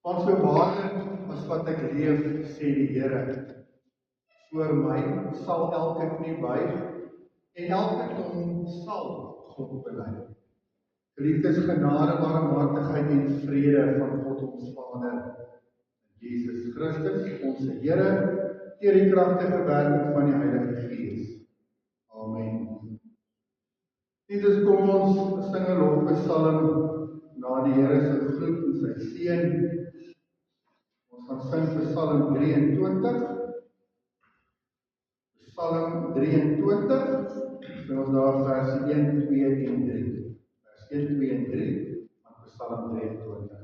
Want so waarlik as wat ek leef, sê die Here, voor my sal elke knie buig en elke tong sal God bely. Geliefdes, genade, barmhartigheid en vrede van God ons Vader, Jesus Christus, ons Here, deur die kragtige werking van die Heilige Gees. Amen. Dit kom ons sing 'n lofpsalm na die Here se groet en sy seën. Ons gaan sing Psalm 23. Psalm 23, sing ons daar vers 1, 2 en 3. Vers 1, 2 en 3 van Psalm 23.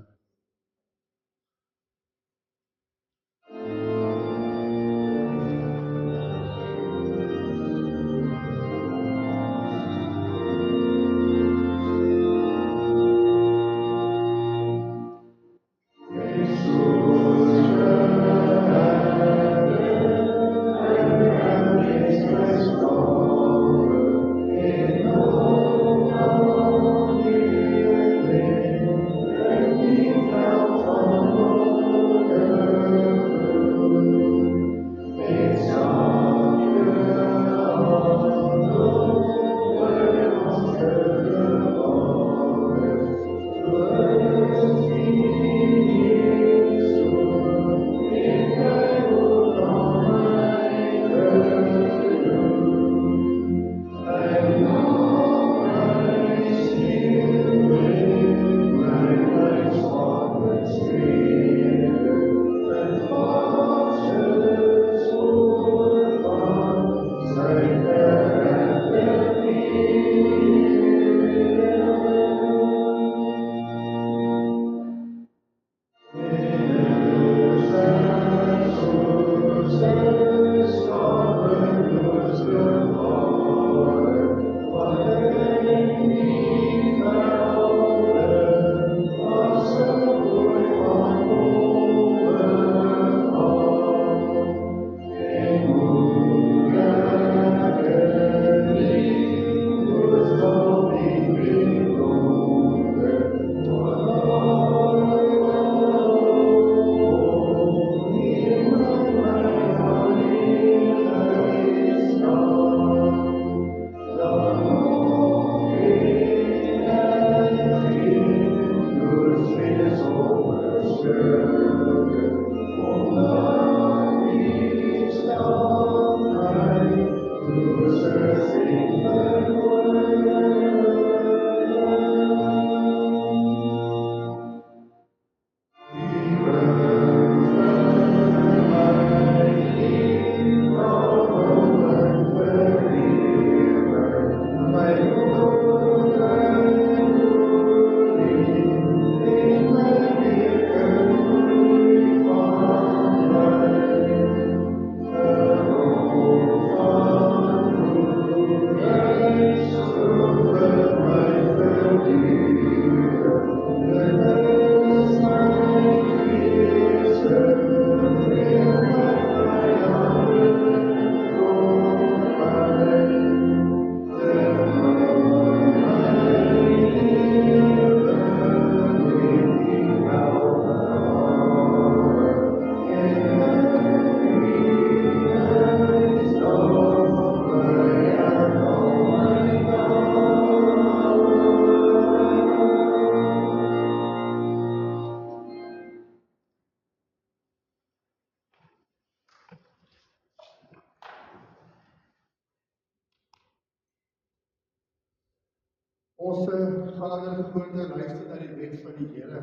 Ons gaan in gewoonte luister na die wet van die Here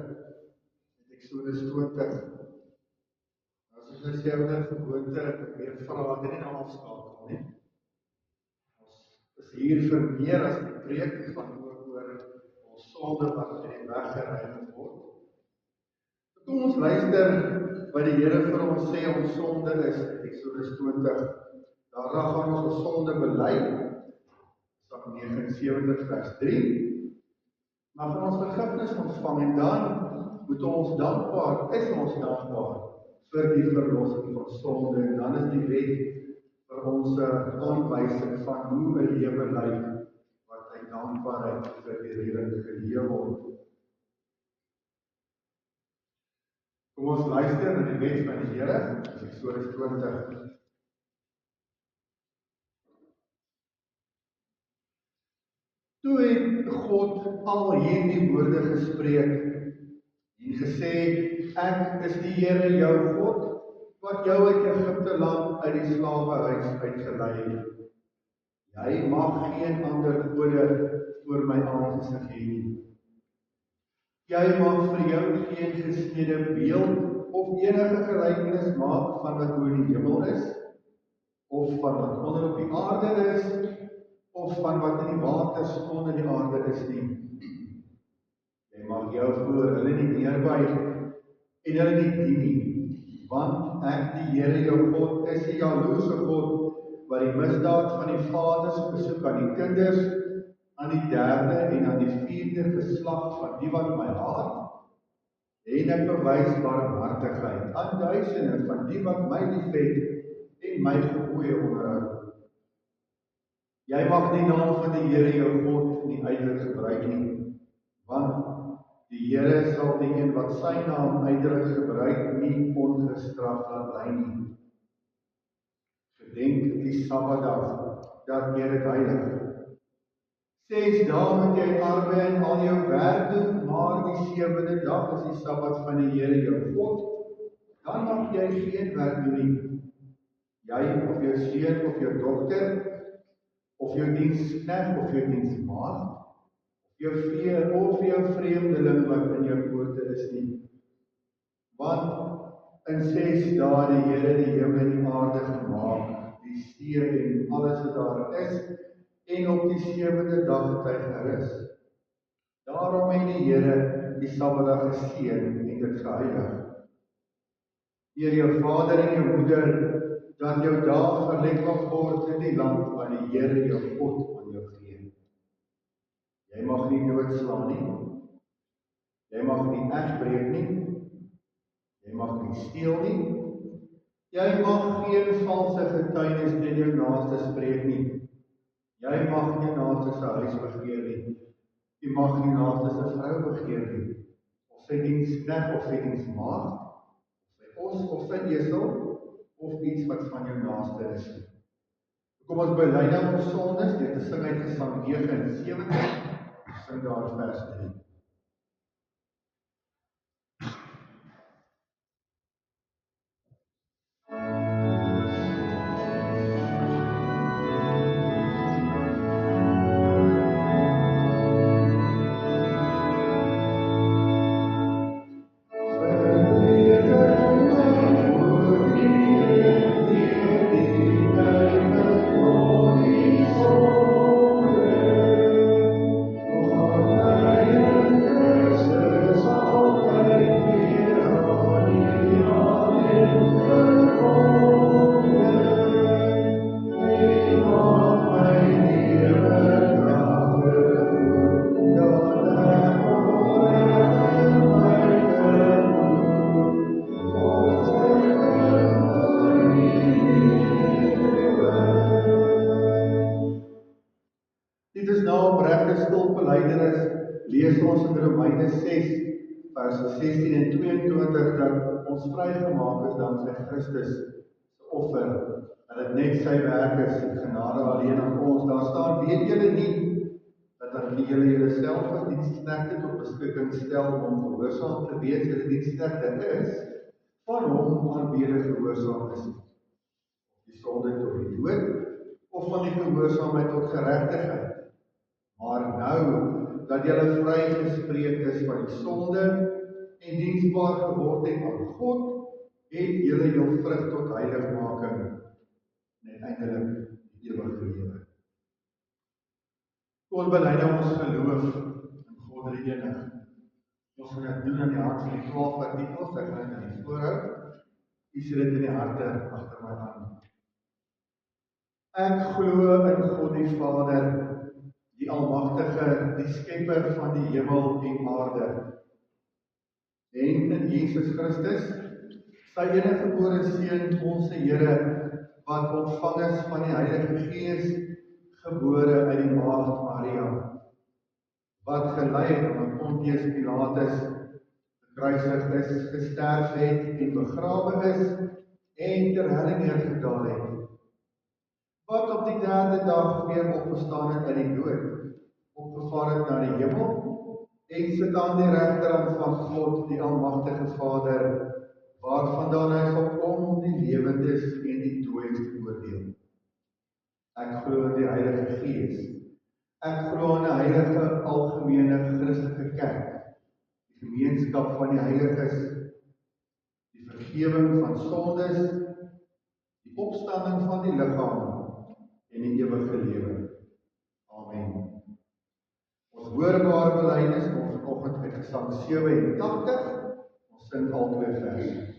in Eksodus 20. As ons sê oor gewoonte weer vra, dit nie nou afskakel nie. Ons is hier vir meer as die preek, dit gaan ook oor ons sonde wat in die weg gereinig word. Kom ons luister wat die Here vir ons sê ons sonde is in Eksodus 20. Daarna gaan ons sonde bely. Psalm 79 vers 3. Maar van ons vergifnis ontvang en dan moet ons dankbaar vir die verlossing van sonde. En dan is die wet vir ons aanwysing van hoe 'n lewe lyk wat uit dankbaarheid vir die Here geleef word. Kom ons luister na die wet van die Here, Eksodus 20. Toe het God al hierdie woorde gespreek en gesê, ek is die Here jou God, wat jou uit Egipte land uit die slawehuis uitgelei het. Jy mag geen ander gode voor my aangesig hê nie. Jy mag vir jou geen gesnede beeld of enige gelykenis maak van wat bo in die hemel is, of van wat onder op die aarde is, of van wat in die waters onder die aarde is nie. Jy mag jou voor hulle nie neerbuig en hulle nie dien nie, want ek die Here jou God is 'n jaloerse God, wat die misdaad van die vaders besoek aan die kinders, aan die 3de en aan die 4de geslag van die wat my haat, en ek bewys barmhartigheid aan duisende van die wat my liefhet en my gebooie onderhou. Jy mag die naam van die Here jou God nie uiterlik gebruik nie, want die Here sal die een wat sy naam uiterlik gebruik nie ongestraf laat bly nie. Gedenk die Sabbatdag, dat jy dit heilig. 6 dae moet jy arbeid en al jou werk doen, maar die 7de dag is die Sabbat van die Here jou God. Dan mag jy geen werk doen nie. Jy of jou seun of jou dogter, of jou diensknegt of jou diensmaagd, of jou vee of jou vreemdeling wat in jou poorte is nie. Want in 6 dae die Here die hemel en die aarde gemaak, die see en alles wat daar is, en op die 7de dag het hy gerus. Daarom het die Here die Sabbatdag geseën en dit geheilig. Eer jou vader en jou moeder, dat jou dae gelek mag word in die land wat die Here jou God aan jou gee. Jy mag nie doodslaan nie. Jy mag nie egbreek nie. Jy mag nie steel nie. Jy mag geen valse getuienis teen jou naaste spreek nie. Jy mag nie naaste se huis begeer nie. Jy mag nie naaste se vrou begeer nie, of sy diensknegt of sy diensmaagd, of sy os of sy esel, of iets wat van jou naaste is. Kom ons bely dan ons sondes deur te sing uit Gesang 79, sing daar vers 3. Lees ons in Romeine 6, verse 16 en 22, dat ons vrygemaak is danksy Christus se offer, dat dit net sy werk is, genade alleen aan ons. Daar staan, weet julle nie, dat aan wie julle julleself as diensknegte tot beskikking stel om gehoorsaam te wees, julle diensknegte is, van hom aanbede gehoorsaam is, die sonde tot die dood, of van die gehoorsaamheid tot geregtigheid. Maar nou, dat julle vrygespreek is van die sonde en diensbaar geword het aan God, het julle jou vrug tot heiligmaking en uiteindelik die ewige lewe. Ons bely nou ons geloof in God die enig. Ons gaan dit doen aan die hand van die 12 artikels, ek gaan dit in die voorhou, u sit dit in die harte agter my aan. Ek glo in God die Vader, die Almagtige, die Skepper van die hemel en aarde, en in Jesus Christus, sy eniggebore Seun, ons Here, wat ontvang is van die Heilige Gees, gebore uit die maagd Maria, wat gelei het aan Pontius Pilatus, gekruisig is, gesterf het en begrawe is en ter helle neergedaal het. Wat op die derde dag weer opgestaan het uit die dood, opgevaar het na die hemel en sit aan die regterhand van God, die almagtige Vader, waarvandaan hy sal kom om die lewendes en die dooies te oordeel. Ek glo in die Heilige Gees. Ek glo in 'n heilige algemene Christelike kerk, die gemeenskap van die heiliges, die vergifnis van sondes, die opstanding van die liggaam en die ewige lewe. Amen. Ons hoorbare belydenis kom vanoggend uit Gesang 87. Ons sing al 2 verse.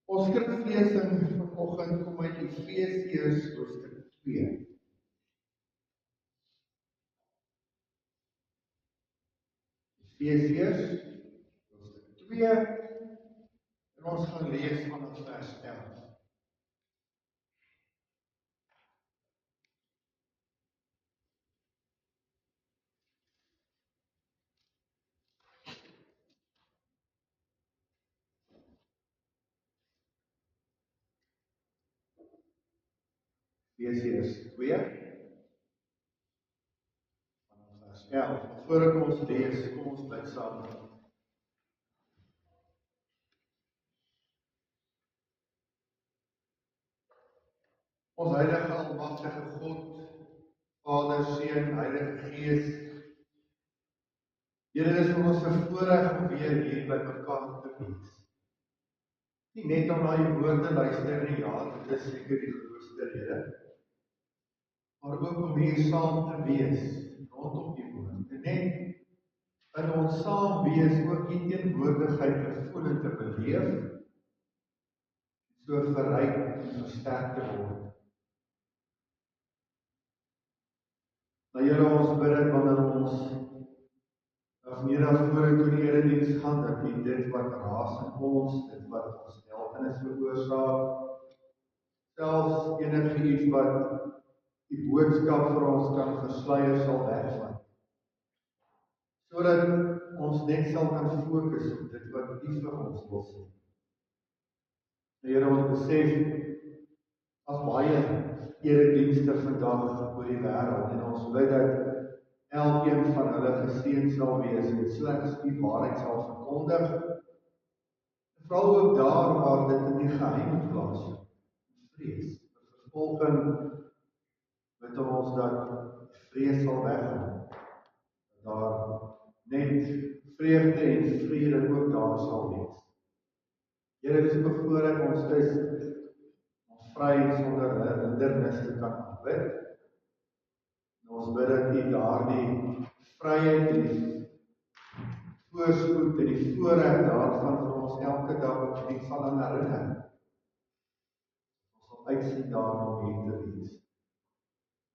Ons skriflesing vanoggend kom uit Efesiërs hoofstuk 2. Efesiërs hoofstuk 2 en ons gaan lees vanaf vers 11. Efesiërs 2 vanaf vers 11. Voordat ons lees, kom ons bid saam. Ons heilige almagtige God, Vader, Seun, Heilige Gees. Here, dit is vir ons 'n voorreg om weer hier by mekaar te wees. Nie net om na u woord te luister nie, ja, dit is seker die grootste rede, maar ook om hier saam te wees rondom u woord. En net in ons saam wees ook u teenwoordigheid te voel en te beleef, so verryk en versterk te word. Nou Here, ons bid dit wanneer ons vanmiddag vorentoe die erediens gaan, dat u dit wat raas in ons, dit wat ons helpenis veroorsaak, selfs enige iets wat die boodskap vir ons kan versluier sal wegvat. Sodat ons net sal kan fokus op dit wat u vir ons wil sê. Here, ons besef as baie eredienste vandag oor die wêreld en ons bid dat elkeen van hulle geseën sal wees en slegs die waarheid sal verkondig. Veral ook daar waar dit in die geheim plaasvind. Vrees, vervolging, bid ons dat vrees sal weggaan. Dat daar net vreugde en vrede ook daar sal wees. Here, dis bevoorreg ons is ons vry en sonder hindernis te kan aanbid. Ons bid dat u daardie vryheid en die voorspoed en die voorreg daarvan vir ons elke dag opnuut sal herinner. Ons sal uitsien daarna om hier te wees.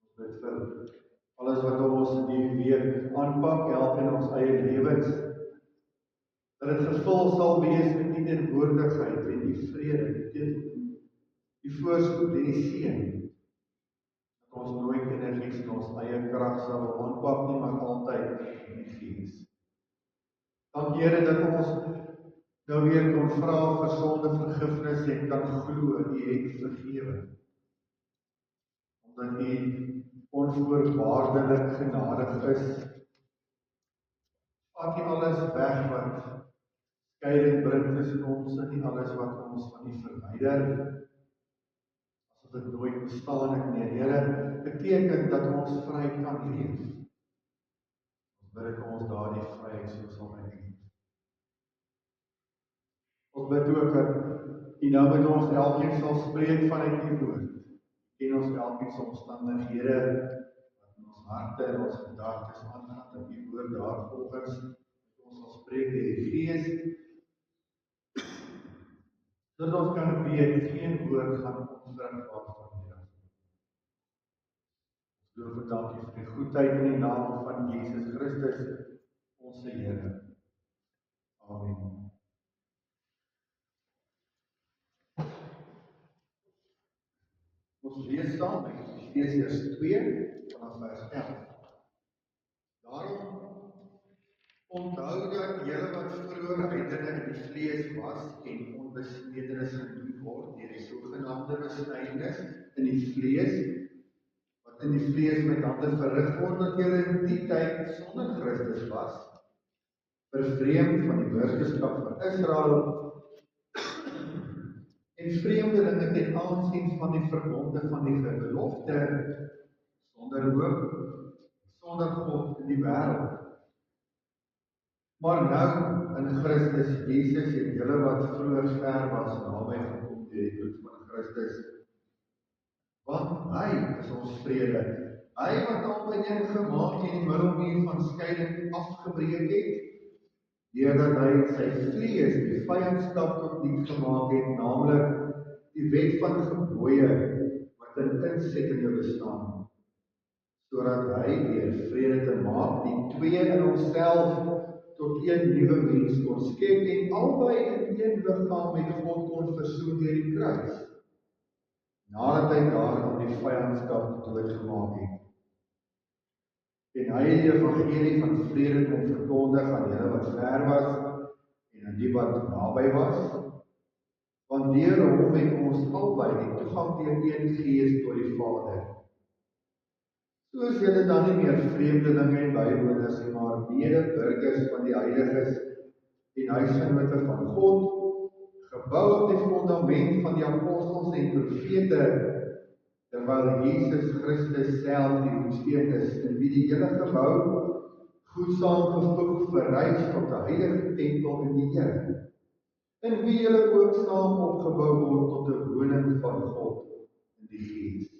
Ons bid vir alles wat ons in die week aanpak, help in ons eie lewens, dat dit gevul sal wees met die teenwoordigheid en die vrede, die voorspoed en die seën, dat ons nooit enigiets in ons eie krag sal aanpak nie, maar altyd in die Gees. Dank Here dat ons nou weer kon vra vir sonde vergifnis en kan glo U het vergewe. Omdat U onvoorwaardelik genadig is, vat U alles weg wat skeiding bring tussen ons en nie alles wat ons van U verwyder, asof dit nooit bestaan het nie. Here, beteken dat ons vry kan leef. Ons bid dat ons daardie vryheid so sal uitleef. Ons bid ook dat U nou met ons elkeen sal spreek vanuit U woord. Ken ons elkeen se omstandighede, wat in ons harte en ons gedagtes aangaan, dat U woord daarvolgens met ons sal spreek deur die Gees, sodat ons kan weet, geen woord gaan onvrugbaar van U af. Ons loof en dank U vir die goedheid in die naam van Jesus Christus, ons Here. Amen. Ons lees saam met Efesiërs 2 vanaf vers 11. Daarom onthou dat julle wat vroeër heidene in die vlees was en onbesnedenis genoem word deur die sogenaamde besnydenis in die vlees, wat in die vlees met hande verrig word, dat julle in die tyd sonder Christus was, vervreemd van die burgerskap van Israel en vreemdelinge ten aansien van die verbonde van die belofte, sonder hoop, sonder God in die wêreld. Maar nou in Christus Jesus het julle wat vroeër ver was naby gekom deur die bloed van Christus. Want hy is ons vrede. Hy wat albei een gemaak het en die middelmuur van skeiding afgebreek het, deurdat hy sy vlees die vyandskap tot niet gemaak het, naamlik die wet van gebooie wat in inset in jou bestaan, sodat hy deur vrede te maak die twee in homself tot een nuwe mens kon skep en albei in een liggaam met God kon versoen deur die kruis, nadat hy daaraan die vyandskap doodgemaak het. En hy die evangelie van vrede kon verkondig aan julle wat ver was en aan die wat naby was, want deur hom het ons albei die toegang deur een Gees tot die Vader. So is julle dan nie meer vreemdelinge en bywoners nie, maar mede-burgers van die heiliges en huisgenote van God, gebou op die fundament van die apostels en profete, terwyl Jesus Christus self die hoeksteen is, in wie die hele gebou goed saamgevoeg verrys tot 'n heilige tempel in die Here, in wie julle ook saam opgebou word tot 'n woning van God in die Gees.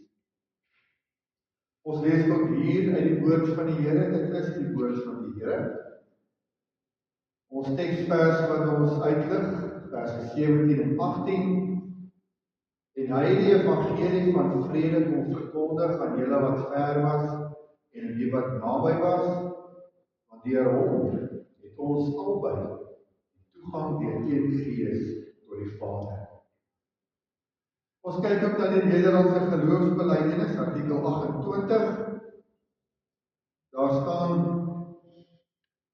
Ons lees ook hier uit die woord van die Here, dit is die woord van die Here. Ons teksvers wat ons uitlig, vers 17 en 18, en hy die evangelie van vrede kon verkondig aan julle wat ver was en aan die wat naby was, want deur hom het ons albei toegang deur een Gees tot die Vader. Ons kyk ook na die Nederlandse geloofsbelijdenis, artikel 28. Daar staan,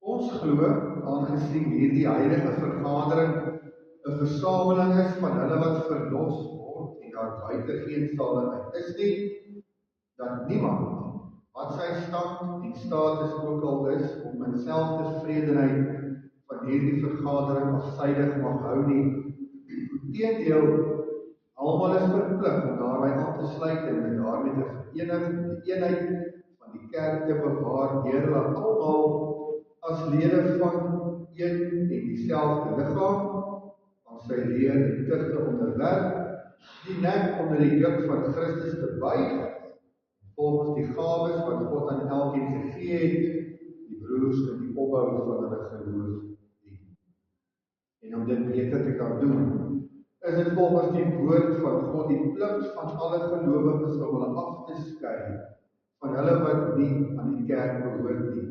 ons glo, aangesien hierdie heilige vergadering 'n versameling is van hulle wat verlos word en daar buite geen saligheid is nie, dat niemand wat sy stand en status ook al is, om in selftevredenheid van hierdie vergadering afsydig mag hou nie. Inteendeel, almal is verplig om daarby aan te sluit en met daarmee te verenig die eenheid van die kerk te bewaar, deur dat almal as lede van een en dieselfde liggaam aan sy leer en tug te onderwerp, die nek onder die juk van Christus te buig, volgens die gawes wat God aan elkeen gegee het, die broers in die opbou van hulle geloof dien. En om dit beter te kan doen, is dit volgens die woord van God die plig van alle gelowiges om hulle af te skei van hulle wat nie aan die kerk behoort nie.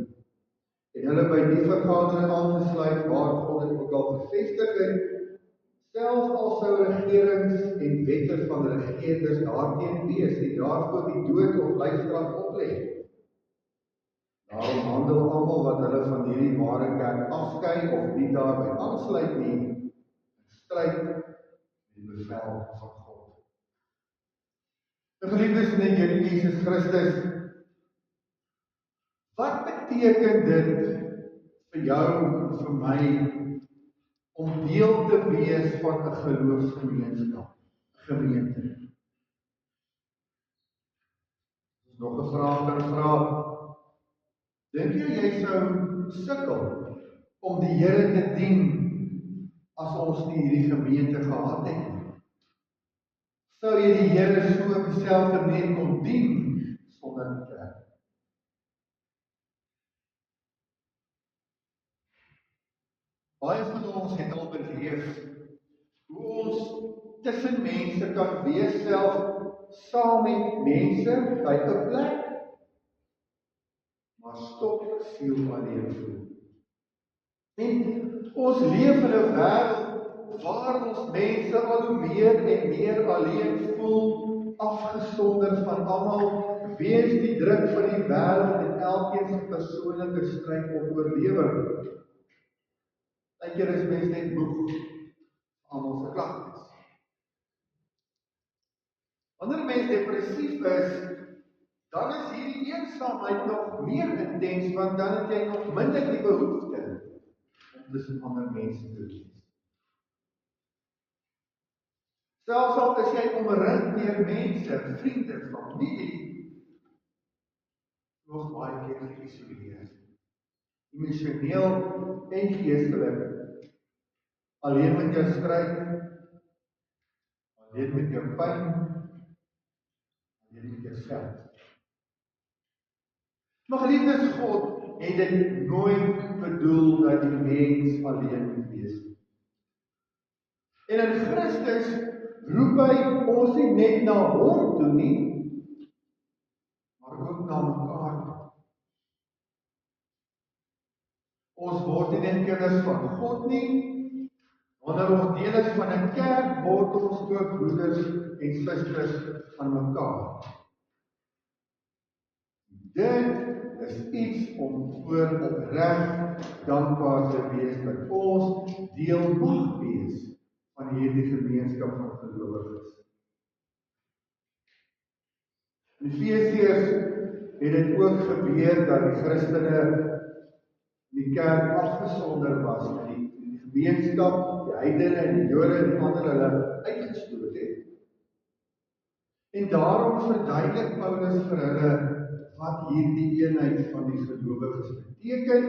En hulle by die vergadering aangesluit waar God dit ook al bevestig het, selfs al sou regerings en wette van regerders daarteen wees en daarvoor die dood of lyfstraf oplê. Daarom handel almal wat hulle van hierdie ware kerk afskei of nie daarby aansluit nie, in stryd met die bevel van God. Geliefdes in die Here Jesus Christus, wat beteken dit vir jou en vir my om deel te wees van 'n geloofsgemeenskap, 'n gemeente? Nog 'n vraag kan vra. Dink jy sou sukkel om die Here te dien as ons nie hierdie gemeente gehad het nie? Sou jy die Here so op dieselfde manier kon dien sonder die kerk? Baie van ons het al beleef hoe ons tussen mense kan wees, self saam met mense by 'n plek, maar stok siel alleen voel. En ons leef in 'n wêreld waar ons mense al hoe meer en meer alleen voel, afgesonder van almal, weens die druk van die wêreld en elkeen se persoonlike stryd om oorlewing. Lyk jy is mens net moeg almal se klagtes. Wanneer 'n mens depressief is, dan is hierdie eensaamheid nog meer intens, want dan het jy nog minder die behoefte om tussen ander mense te wees. Selfs al is jy omring deur mense, vriende, familie, nog baie keer geïsoleerd, emosioneel en geestelik, alleen met jou stryd, alleen met jou pyn, alleen met jouself. Maar geliefdes, God het dit nooit bedoel dat die mens alleen moet wees. En in Christus roep hy ons nie net na hom toe nie, maar ook na mekaar. Ons word nie net kinders van God nie, wanneer ons deel is van 'n kerk, word ons ook broeders en susters van mekaar. Dit is iets om voor opreg dankbaar te wees dat ons deel mag wees van hierdie gemeenskap van gelowiges. In Efesiërs het dit ook gebeur dat die Christene in die kerk afgesonder was, in die gemeenskap, die heidene en die Jode en ander hulle uitgestoot het. En daarom verduidelik Paulus vir hulle wat hierdie eenheid van die gelowiges beteken.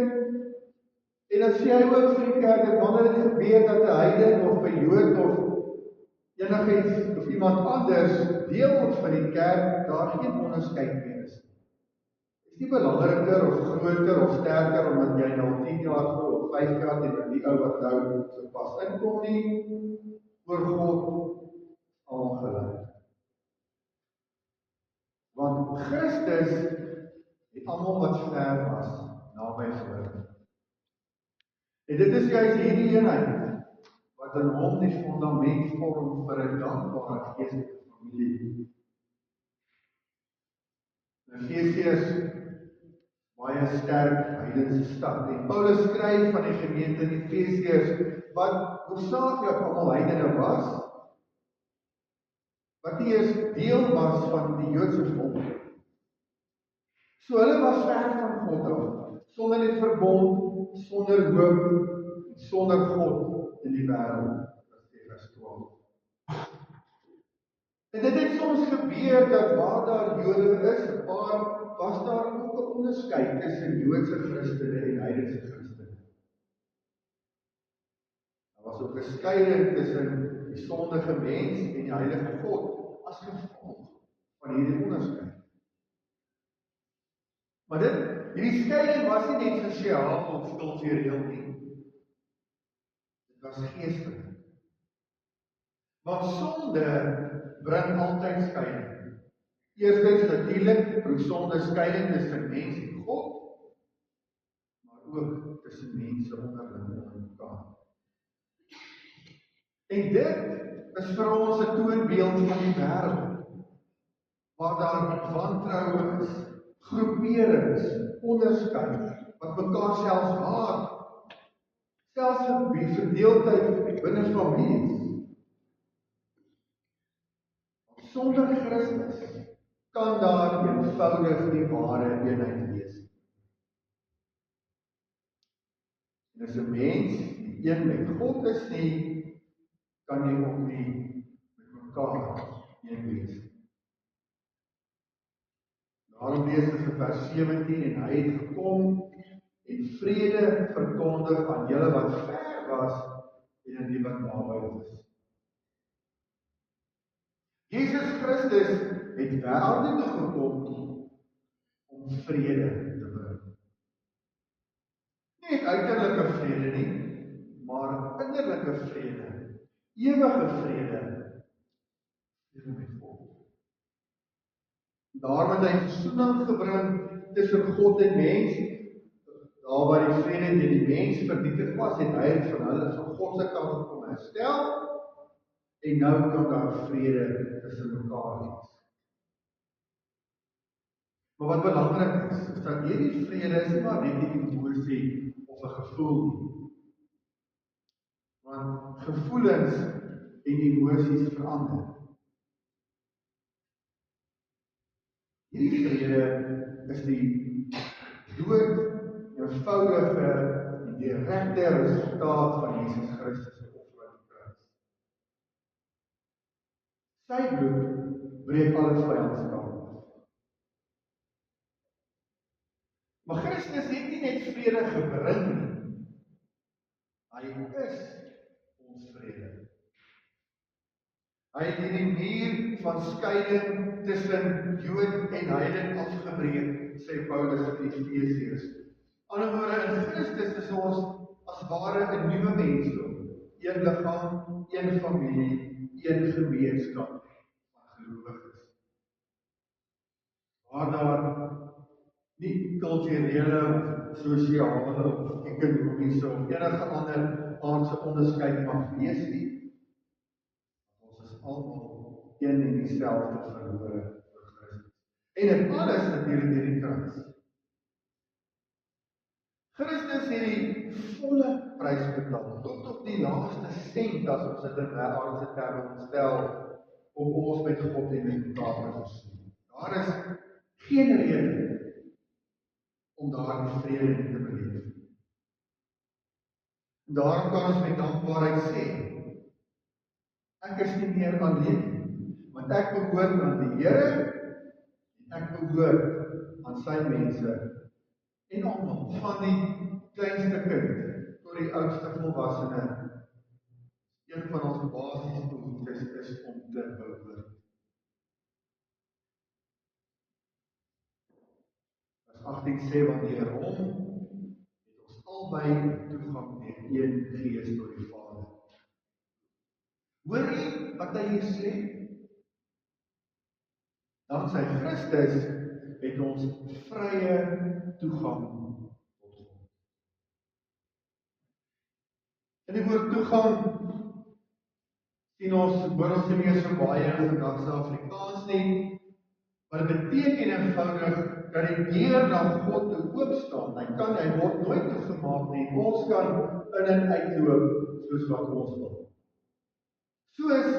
En dan sê hy ook vir die kerk, dat wanneer dit gebeur dat 'n heiden of 'n Jood of enigiets of iemand anders deel word van die kerk, daar geen onderskeid meer is. Dit is nie belangriker of groter of sterker omdat jy nou 10 jaar of 5 jaar en die ou wat nou so pas inkom nie, oor God aangelaat. Want Christus het almal wat ver was, naby gebring. En dit is juist hierdie eenheid, wat in hom die fundament vorm vir 'n dankbare geestelike familie. Efesiërs, baie sterk heidense stad. En Paulus skryf van die gemeente in Efesiërs, wat hoofsaaklik almal heidene was, wat nie eens deel was van die Joodse volk. So hulle was ver van God af, sonder die verbond, sonder hoop, sonder God in die wêreld, vers 12. En dit het soms gebeur dat waar daar Jode is, was daar ook 'n onderskeid tussen Joodse Christene en heidense Christene. Daar was ook 'n skeiding tussen die sondige mens en die heilige God, as gevolg van hierdie onderskeid. Maar hierdie skeiding was nie net sosiaal of kultureel nie. Dit was geestelik. Want sonde bring altyd skeiding. Eerstens natuurlik bring sonde skeiding tussen mens en God, maar ook tussen mense onderling onder mekaar. En dit is vir ons 'n toonbeeld van die wêreld, waar daar wantroue is, groeperings, onderskeid, wat mekaar selfs haat, selfs verdeeldheid binne families. Sonder Christus kan daar eenvoudig die ware eenheid wees. En as 'n mens die een met God is nie, kan jy ook nie met mekaar een wees. Daarom lees ons in vers 17, en hy het gekom en vrede verkondig aan julle wat ver was en aan die wat naby is. Jesus Christus het wêreld toe gekom om vrede te bring. Nie uiterlike vrede nie, maar innerlike vrede, ewige vrede met God. Daarom het hy versoening gebring tussen God en mens. Daar waar die vrede deur die mens vernietig was, het hy van hulle van God se kant gekom herstel. En nou kan daar vrede tussen mekaar wees. Maar wat belangrik is dat hierdie vrede is nie maar net 'n emosie of 'n gevoel nie. Want gevoelens en emosies verander. Hierdie vrede is die eenvoudige en direkte resultaat van Jesus Christus se offer aan die kruis. Sy bloed breek alle vyandskap. Maar Christus het nie net vrede gebring nie. Hy is ons vrede. Hy het die muur van skeiding tussen Jood en heiden afgebreek, sê Paulus in Efesiërs. Aan die ander woorde, in Christus is ons as ware 'n nuwe mensdom, een liggaam, een familie, een gemeenskap van gelowiges. Waar daar nie kulturele, sosiale of ekonomiese of enige ander aardse onderskeid mag wees nie. Ons is almal een en dieselfde verlore vir Christus. En dit alles natuurlik deur die kruis. Christus het die volle prys betaal, tot op die laaste sent, as ons dit in aardse terme stel, om ons met God en met mekaar te versoen. Daar is geen rede om daardie vrede nie te beleef. Daarom kan ons met dankbaarheid sê, ek is nie meer alleen nie, want ek behoort aan die Here en ek behoort aan sy mense en almal, van die kleinste kind tot die oudste volwassene. Een van ons basiese behoeftes is om te behoort. Vers 18 sê, want deur hom het ons albei toegang deur een Gees tot die Vader. Hoor jy wat hy hier sê? Danksy Christus het ons vrye toegang tot God. In die woord toegang hoor ons nie meer so baie in vandag se Afrikaans nie, maar dit beteken eenvoudig dat die deur na God toe oop staan. Hy word nooit toegemaak nie. Ons kan in en uitloop soos wat ons wil. Soos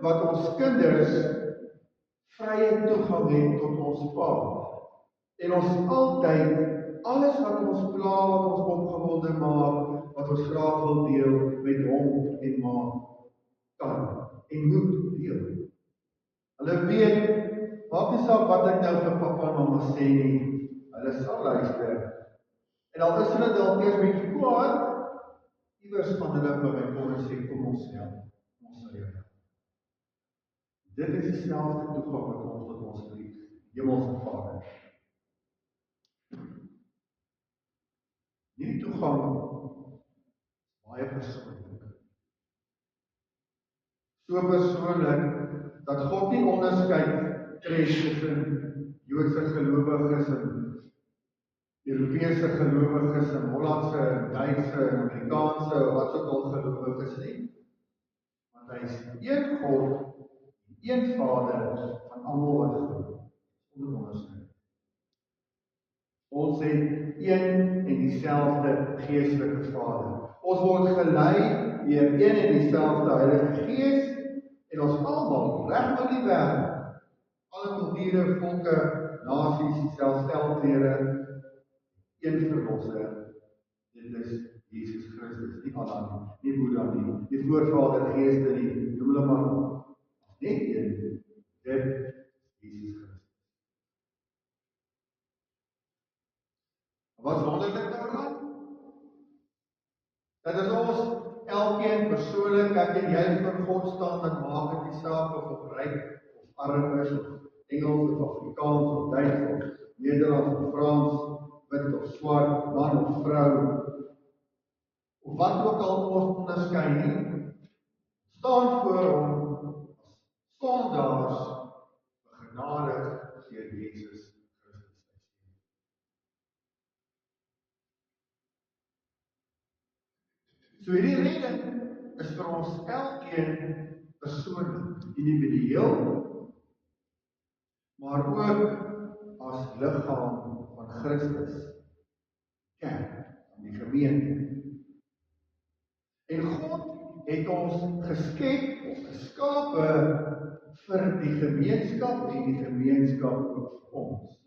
wat ons kinders vrye toegang het tot ons Pa. En ons altyd, alles wat ons pla, wat ons opgewonde maak, wat ons graag wil deel met hom en ma, kan en moet deel. Hulle weet, maak nie saak wat ek nou vir pappa en mamma sê nie, hulle sal luister. En al is hulle dalk eers bietjie kwaad, iewers van hulle by my kom en sê, kom ons help, ons sal jou help. Dit is dieselfde toegang wat ons tot ons Hemelse Vader. Hierdie toegang baie persoonlik. So persoonlik dat God nie onderskei clash tussen Joodse gelowiges en Europese gelowiges en Hollandse, Duitse, Amerikaanse, wat ook al gelowiges nie. Want hy is een God, een Vader van almal wat glo, sonder onderskeid. Ons het een en dieselfde geestelike Vader. Ons word gelei deur een en dieselfde Heilige Gees en ons almal reg oor die wêreld, alle kulture, volke, nasies, selfs veldklere, een verlosser. Dit is Jesus Christus, nie Allah nie, nie Boeddha nie, die voorvader geeste nie, noem hulle maar net een, dit Jesus Christus. Wat wonderlik daaraan? Dat is ons elkeen persoonlik, ek en jy vir God staan, en maak het die saak of ryk, of arm is, of Engels, of Afrikaans, of Duits, of Nederlands, of Frans, wit of swart, man of vrou, of wat ook al ons onderskei nie, staan voor hom, sondaars, begenadig deur Jesus. So hierdie redding is vir ons elkeen persoonlik, individueel, maar ook as liggaam van Christus, kerk, die gemeente. En God het ons geskep of geskape vir die gemeenskap en die gemeenskap vir ons.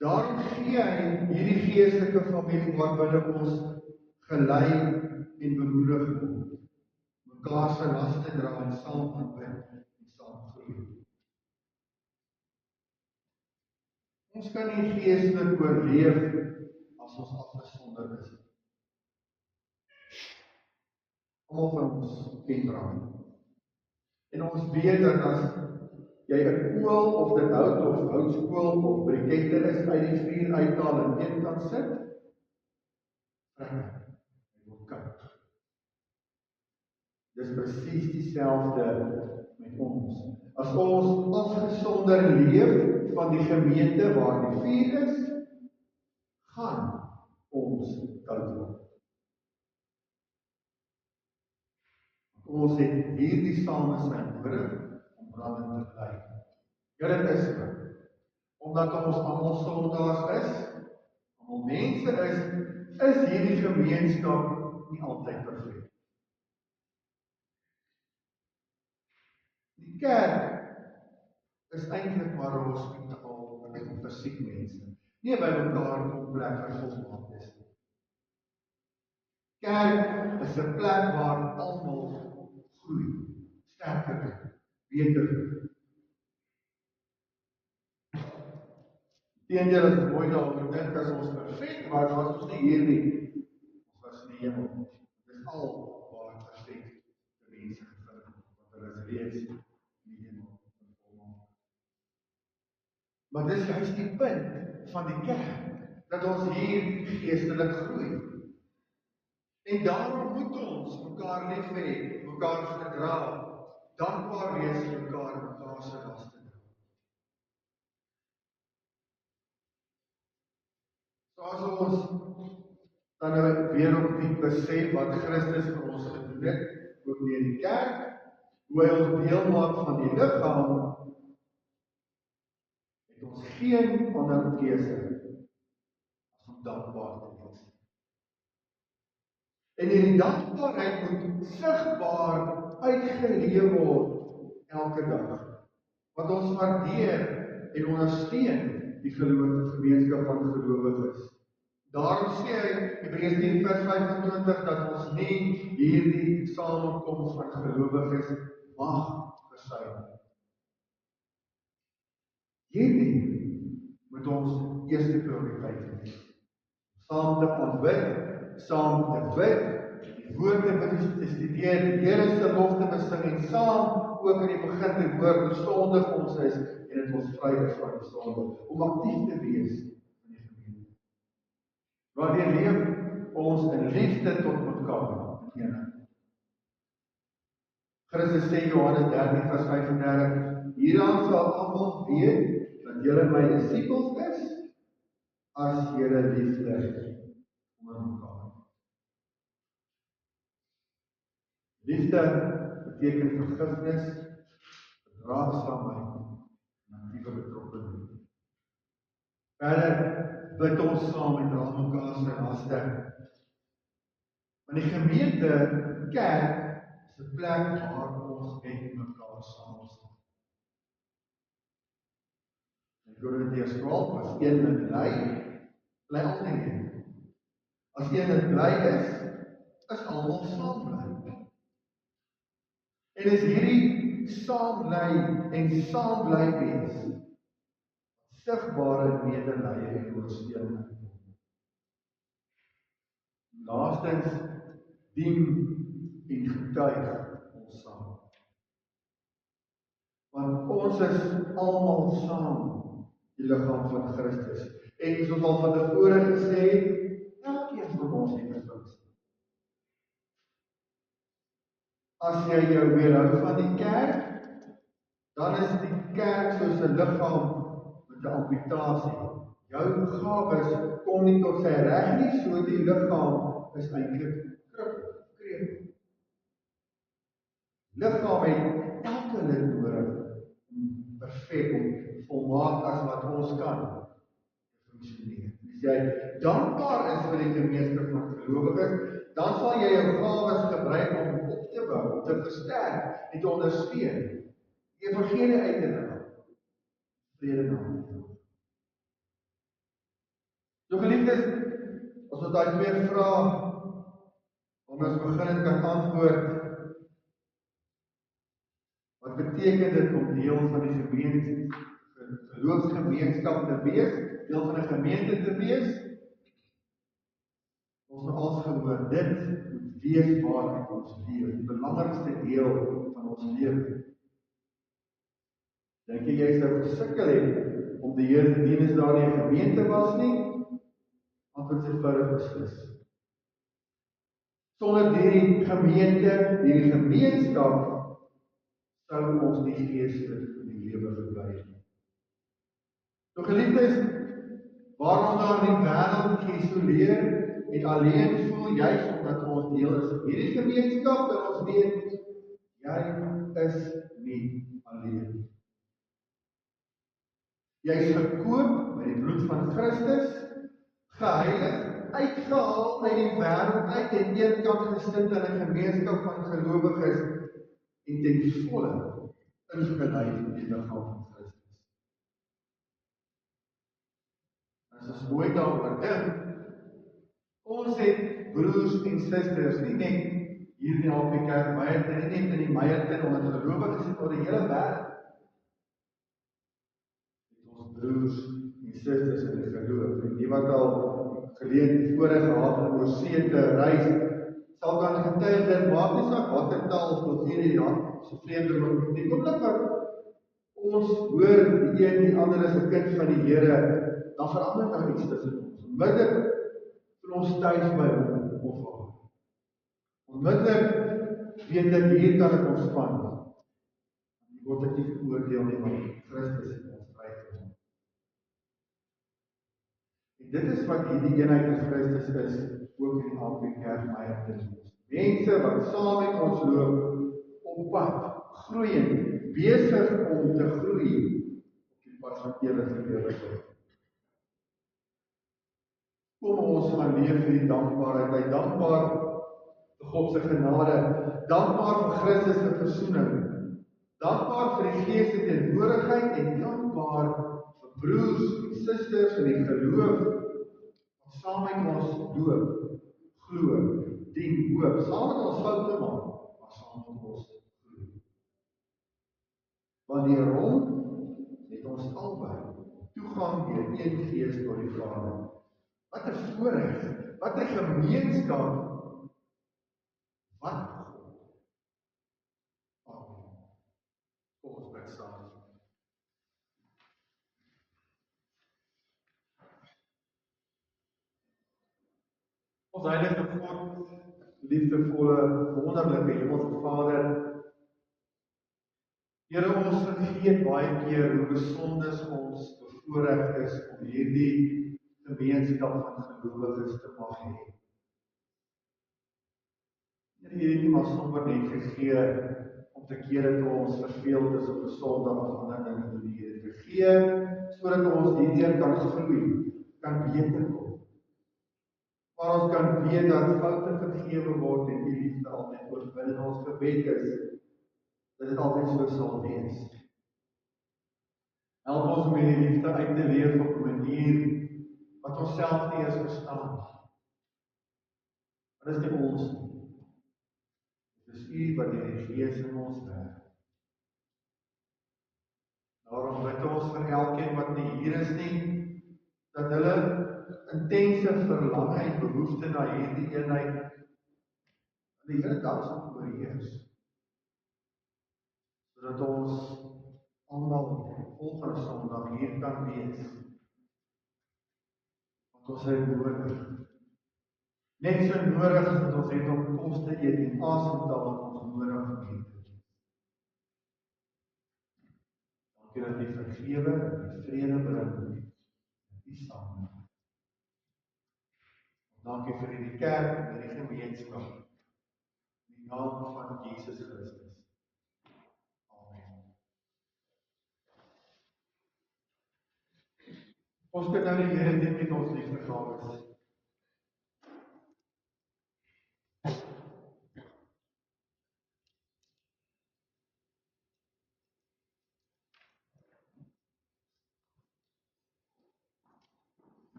Daarom gee hy hierdie geestelike familie waarbinne ons gelei en bemoedig word, mekaar se laste dra en saam aanbid en saam groei. Ons kan nie geestelik oorleef as ons afgesonder is. Almal van ons ken brand. En ons weet dat as jy 'n kool of dit hout of houtskool of brikette is uit die vuur uithaal en een kan sit, dis presies dieselfde met ons. As ons afgesonder leef van die gemeente waar die vuur is, gaan ons koud word. Ons het hierdie samesyn nodig om branding te lei. Ja, dit is so. Omdat ons almal sondaars is, almal mense is hierdie gemeenskap nie altyd perfek. Die kerk is eintlik maar 'n hospitaal vir siek mense. Nie by mekaar kom plek vir volmaak is nie. Kerk is 'n plek waar almal groei, sterker, beter. Teendeel is mooi daaroor dink as ons perfek was ons nie hier nie. Ons was in die hemel. Dit is al waar perfek die mense gevind het, want hulle is reeds in die hemel volmaak. Maar dis juist die punt van die kerk, dat ons hier geestelik groei. En daarom moet ons mekaar lief hê, mekaar verdra, dankbaar wees vir mekaar se laste dra. So as ons dan nou weer op die besef wat Christus vir ons gedoen het, ook deur die kerk, hoe hy ons deel maak van die liggaam, het ons geen ander keuse as om dankbaar te wees. En hierdie dankbaarheid moet sigbaar uitgeleef word elke dag. Want ons waardeer en ondersteun die gemeenskap van gelowiges. Daarom sê hy, Hebreërs 10 vers 25, dat ons nie hierdie samenkoms van gelowiges mag versuim. Hierdie moet ons eerste prioriteit wees. Saam te aanbid, saam te bid, die woorde te studeer, die Here se lof te besing en saam ook in die begin te hoor hoe sondig ons is en dit ons vry is van die sonde, om aktief te wees in die gemeente. Waardeur leef ons in liefde tot mekaar in eenheid. Christus sê Johannes 13 vers 35, hieraan sal almal weet dat julle my disippels is, as julle liefde onder mekaar. Liefde beteken vergifnis, verdraagsaamheid en aktiewe betrokkenheid. Verder bid ons saam en dra mekaar se laste. Want die gemeente, kerk, is 'n plek waar ons met mekaar saam staan. En Korintiërs 12 as een wat bly altyd een. As een wat bly is almal saam bly. En is hierdie saam bly en saam bly wees sigbare medelee en ondersteuning. Laastens dien en getuig ons saam. Want ons is almal saam die liggaam van Christus. En soos al van tevore gesê, elkeen van ons het 'n funksie. As jy jou weerhou van die kerk, dan is die kerk soos 'n liggaam met 'n amputasie. Jou gawes kom nie tot sy reg nie, so die liggaam is eintlik krepeel. Liggaam het elke lid nodig om perfek en volmaak as wat ons kan funksioneer. As jy dankbaar is vir die gemeenskap van gelowiges, dan sal jy jou gawes gebruik om op te bou, om te versterk en te ondersteun. Die evangelie uit te dra. Vrede na die wêreld. So geliefdes, as ons daai twee vrae om ons begin kan antwoord, wat beteken dit om deel van die geloofsgemeenskap te wees, deel van 'n gemeente te wees? Ons moet als gehoor, dit moet wees waaruit ons leef, die belangrikste deel van ons lewe. Dink jy sou gesukkel het om die Here te dien as daar nie 'n gemeente was nie? Antwoord is eenvoudig beslis. Sonder hierdie gemeente, hierdie gemeenskap, sou ons nie geestelik in die lewe gebly het. So geliefdes, waar ons daar in die wêreld geïsoleer en alleen voel, juis omdat ons deel is van hierdie gemeenskap, dat ons weet, jy is nie alleen. Jy is gekoop met die bloed van Christus, geheilig, uitgehaal uit die wêreld uit en eenkant gesit in 'n gemeenskap van gelowiges en ten volle ingelei in die liggaam van Christus. As ons mooi daaroor dink, ons het broers en susters, nie net hier in die Happy Kerk Meyerton, nie net in die Meyerton, omdat gelowiges is oor die hele wêreld. Broers en susters in die geloof, en die wat al geleentheid voorheen gehad het om oor see te reis, sal dan getuig dit, maak nie saak watter taal of kultuur jy so vreemde moet. Die oomblik wat ons hoor die een die ander is 'n kind van die Here, dan verander daar iets tussen ons. Onmiddellik voel ons tuis by hom of haar. Onmiddellik weet ek hier kan ek ontspan. Die word ek nie veroordeel nie, want Christus het ons vrygekom. En dit is wat hierdie eenheid in Christus is, ook in die Happy Kerk Meyerton. Mense wat saam met ons loop, op pad, groeiend, besig om te groei, op die pad van ewige lewe. Kom ons gaan leef vir die dankbaarheid, dankbaar vir God se genade, dankbaar vir Christus se versoening, dankbaar vir die Gees se teenwoordigheid en dankbaar vir broers en susters in die geloof, saam met ons doop, glo, dien, hoop, saam met ons foute maak, maar saam met ons glo. Want die rond het ons albei toegang deur een Gees tot die Vader. Wat 'n voorreg, wat 'n gemeenskap, wat 'n God. Amen. Kom ons bid saam. Ons heilige God, liefdevolle, wonderlike Hemelse Vader, Here, ons vergeet baie keer hoe besonder ons bevoorreg is om hierdie gemeenskap van gelowiges te mag hê. Hier het nie maar sommer net gegee om te kere toe ons verveeld is op 'n Sondag of ander dinge doen hier. Het gegee sodat ons hierdeur kan groei, kan beter kom. Maar ons kan weet dat foute vergewe word en die liefde altyd oorwin en ons gebed is dat dit altyd so sal wees. Help ons om hierdie liefde uit te leef op 'n manier wat ons self nie eens verstaan. Wat is dit ons? Dit is U wat deur die Gees in ons werk. Daarom bid ons vir elkeen wat nie hier is nie, dat hulle intense verlange en behoefte na hierdie eenheid in die hele dag sal oorheers. Sodat ons almal volgende Sondag hier kan wees. Want ons het nodig. Net so nodig as wat ons het om kos te eet en asem te haal, ons nodig om hier te wees. Dankie dat U vergewe en vrede bring. U saam. Dankie vir hierdie kerk en hierdie gemeenskap. In die naam van Jesus Christus. Amen. Ons kan nou die Here dien met ons liefdegawes.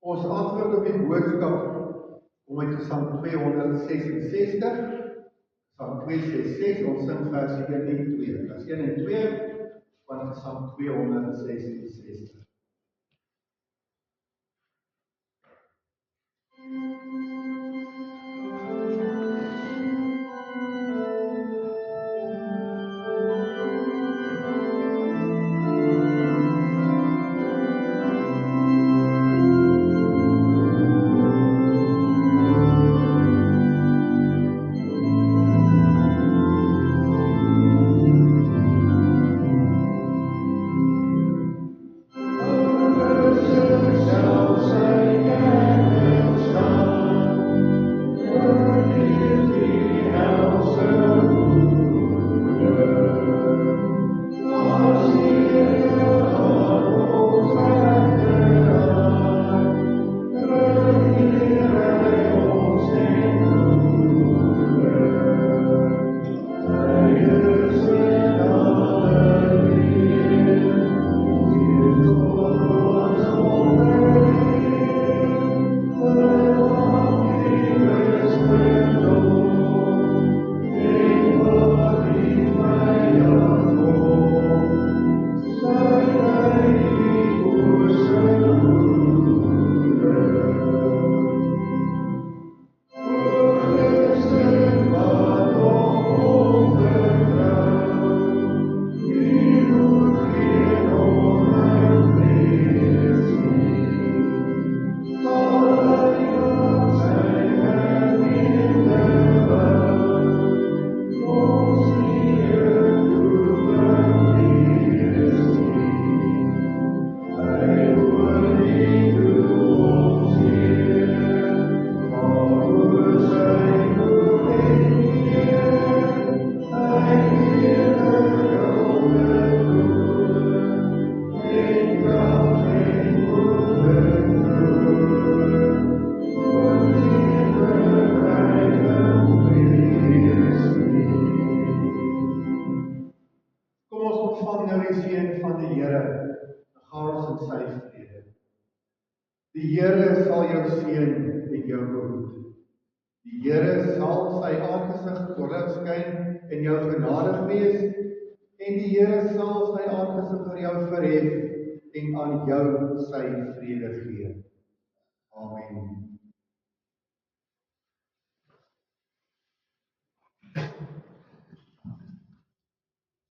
Ons antwoord op die boodskap kom uit Psalm 266, Psalm 266, ons sing vers 1 en 2. Vers 1 en 2 van Psalm 266. Die Here sal jou seën en jou behoed. Die Here sal sy aangesig oor jou skyn en jou genadig wees, en die Here sal sy aangesig oor jou verhef en aan jou sy vrede gee. Amen.